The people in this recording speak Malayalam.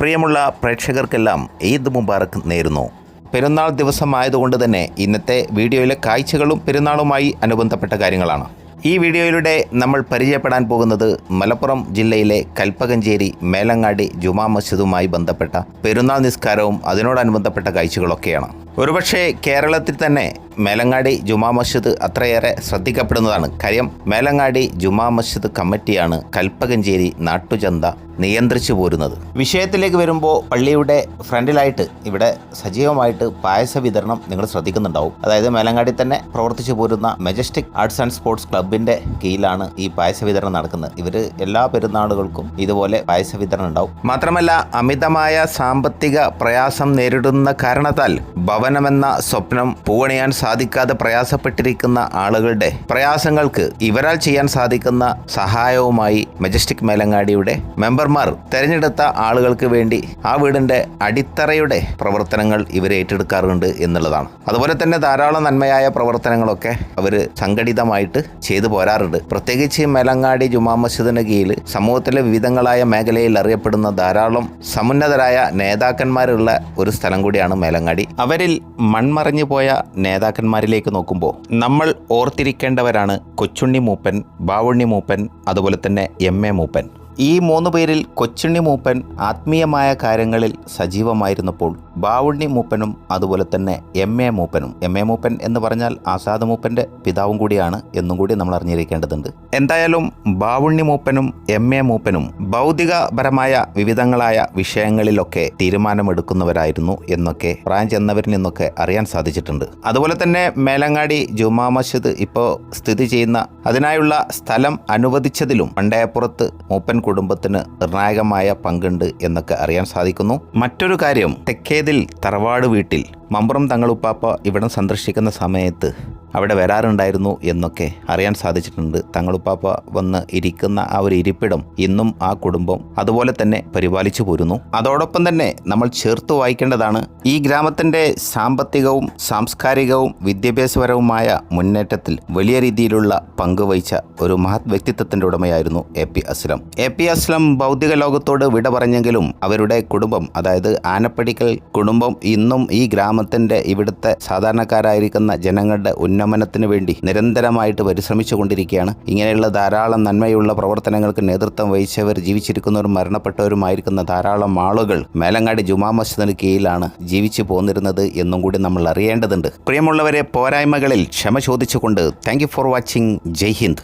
പ്രിയമുള്ള പ്രേക്ഷകർക്കെല്ലാം ഈദ് മുബാറക് നേരുന്നു. പെരുന്നാൾ ദിവസമായതുകൊണ്ട് തന്നെ ഇന്നത്തെ വീഡിയോയിലെ കാഴ്ചകളും പെരുന്നാളുമായി അനുബന്ധപ്പെട്ട കാര്യങ്ങളാണ്. ഈ വീഡിയോയിലൂടെ നമ്മൾ പരിചയപ്പെടാൻ പോകുന്നത് മലപ്പുറം ജില്ലയിലെ കൽപ്പകഞ്ചേരി മേലങ്ങാടി ജുമാ മസ്ജിദുമായി ബന്ധപ്പെട്ട പെരുന്നാൾ നിസ്കാരവും അതിനോടനുബന്ധപ്പെട്ട കാഴ്ചകളൊക്കെയാണ്. ഒരുപക്ഷെ കേരളത്തിൽ തന്നെ മേലങ്ങാടി ജുമാ മസ്ജിദ് അത്രയേറെ ശ്രദ്ധിക്കപ്പെടുന്നതാണ്. കാര്യം മേലങ്ങാടി ജുമാ മസ്ജിദ് കമ്മിറ്റിയാണ് കൽപ്പകഞ്ചേരി നാട്ടുചന്ത നിയന്ത്രിച്ചു പോരുന്നത്. വിഷയത്തിലേക്ക് വരുമ്പോൾ പള്ളിയുടെ ഫ്രണ്ടിലായിട്ട് ഇവിടെ സജീവമായിട്ട് പായസ വിതരണം നിങ്ങൾ ശ്രദ്ധിക്കുന്നുണ്ടാവും. അതായത് മേലങ്ങാടി തന്നെ പ്രവർത്തിച്ചു പോരുന്ന മെജസ്റ്റിക് ആർട്സ് ആൻഡ് സ്പോർട്സ് ക്ലബിന്റെ കീഴിലാണ് ഈ പായസ വിതരണം നടക്കുന്നത്. ഇവർ എല്ലാ പെരുന്നാളുകൾക്കും ഇതുപോലെ പായസ വിതരണം ഉണ്ടാവും. മാത്രമല്ല അമിതമായ സാമ്പത്തിക പ്രയാസം നേരിടുന്ന കാരണത്താൽ ഭവനമെന്ന സ്വപ്നം പൂവണിയാൻ സാധിക്കാതെ പ്രയാസപ്പെട്ടിരിക്കുന്ന ആളുകളുടെ പ്രയാസങ്ങൾക്ക് ഇവരാൽ ചെയ്യാൻ സാധിക്കുന്ന സഹായവുമായി മെജസ്റ്റിക് മേലങ്ങാടിയുടെ മെമ്പർമാർ തെരഞ്ഞെടുത്ത ആളുകൾക്ക് വേണ്ടി ആ വീടിന്റെ അടിത്തറയുടെ പ്രവർത്തനങ്ങൾ ഇവർ ഏറ്റെടുക്കാറുണ്ട് എന്നുള്ളതാണ്. അതുപോലെ തന്നെ ധാരാളം നന്മയായ പ്രവർത്തനങ്ങളൊക്കെ അവർ സംഘടിതമായിട്ട് ചെയ്തു പോരാറുണ്ട്. പ്രത്യേകിച്ച് മേലങ്ങാടി ജുമാ മസ്ജിദിന്റെ കീഴിൽ സമൂഹത്തിലെ വിവിധങ്ങളായ മേഖലയിൽ അറിയപ്പെടുന്ന ധാരാളം സമുന്നതരായ നേതാക്കന്മാരുള്ള ഒരു സ്ഥലം കൂടിയാണ് മേലങ്ങാടി. അവരിൽ മൺമറഞ്ഞു പോയ നേതാക്കന്മാരിലേക്ക് നോക്കുമ്പോൾ നമ്മൾ ഓർത്തിരിക്കേണ്ടവരാണ് കൊച്ചുണ്ണി മൂപ്പൻ, ബാവുണ്ണി മൂപ്പൻ, അതുപോലെ തന്നെ എം.എ. മൂപ്പൻ. ഈ 3 പേരിൽ കൊച്ചുണ്ണി മൂപ്പൻ ആത്മീയമായ കാര്യങ്ങളിൽ സജീവമായിരുന്നപ്പോൾ ബാവുണ്ണി മൂപ്പനും അതുപോലെ തന്നെ എം.എ. മൂപ്പനും, എം.എ. മൂപ്പൻ എന്ന് പറഞ്ഞാൽ ആസാദ് മൂപ്പൻ്റെ പിതാവും കൂടിയാണ് എന്നും കൂടി നമ്മൾ അറിഞ്ഞിരിക്കേണ്ടതുണ്ട്. എന്തായാലും ബാവുണ്ണി മൂപ്പനും എം.എ. മൂപ്പനും ഭൗതികപരമായ വിവിധങ്ങളായ വിഷയങ്ങളിലൊക്കെ തീരുമാനമെടുക്കുന്നവരായിരുന്നു എന്നൊക്കെ പ്രായം ചെന്നവരിൽ നിന്നൊക്കെ അറിയാൻ സാധിച്ചിട്ടുണ്ട്. അതുപോലെ തന്നെ മേലങ്ങാടി ജുമാ മസ്ജിദ് ഇപ്പോൾ സ്ഥിതി ചെയ്യുന്ന അതിനായുള്ള സ്ഥലം അനുവദിച്ചതിലും പണ്ടേപ്പുറത്ത് മൂപ്പൻ കുടുംബത്തിന് നിർണായകമായ പങ്കുണ്ട് എന്നൊക്കെ അറിയാൻ സാധിക്കുന്നു. മറ്റൊരു കാര്യം, തെക്കേതിൽ തറവാട് വീട്ടിൽ മമ്പുറം തങ്ങളുപ്പാപ്പ ഇവിടം സന്ദർശിക്കുന്ന സമയത്ത് അവിടെ വരാറുണ്ടായിരുന്നു എന്നൊക്കെ അറിയാൻ സാധിച്ചിട്ടുണ്ട്. തങ്ങളുപ്പാപ്പ വന്ന് ഇരിക്കുന്ന ആ ഒരു ഇരിപ്പിടം ഇന്നും ആ കുടുംബം അതുപോലെ തന്നെ പരിപാലിച്ചു പോരുന്നു. അതോടൊപ്പം തന്നെ നമ്മൾ ചേർത്ത് വായിക്കേണ്ടതാണ്, ഈ ഗ്രാമത്തിൻ്റെ സാമ്പത്തികവും സാംസ്കാരികവും വിദ്യാഭ്യാസപരവുമായ മുന്നേറ്റത്തിൽ വലിയ രീതിയിലുള്ള പങ്കുവഹിച്ച ഒരു മഹത് വ്യക്തിത്വത്തിൻ്റെ ഉടമയായിരുന്നു എ.പി. അസ്ലം. എ.പി. അസ്ലം ഭൗതിക ലോകത്തോട് വിട പറഞ്ഞെങ്കിലും അവരുടെ കുടുംബം, അതായത് ആനപ്പടിക്കൽ കുടുംബം, ഇന്നും ഈ ഗ്രാമത്തിൻ്റെ ഇവിടുത്തെ സാധാരണക്കാരായിരിക്കുന്ന ജനങ്ങളുടെ ഉന്നമനത്തിന് വേണ്ടി നിരന്തരമായിട്ട് പരിശ്രമിച്ചു കൊണ്ടിരിക്കുകയാണ്. ഇങ്ങനെയുള്ള ധാരാളം നന്മയുള്ള പ്രവർത്തനങ്ങൾക്ക് നേതൃത്വം വഹിച്ചവർ, ജീവിച്ചിരിക്കുന്നവരും മരണപ്പെട്ടവരുമായിരിക്കുന്ന ധാരാളം ആളുകൾ മേലങ്ങാടി ജുമാ മസ്ജിദിന് കീഴിലാണ് ജീവിച്ചു പോന്നിരുന്നത് എന്നും കൂടി നമ്മൾ അറിയേണ്ടതുണ്ട്. പ്രിയമുള്ളവരെ, പോരായ്മകളിൽ ക്ഷമ ചോദിച്ചുകൊണ്ട് thank you for watching. Jai Hind.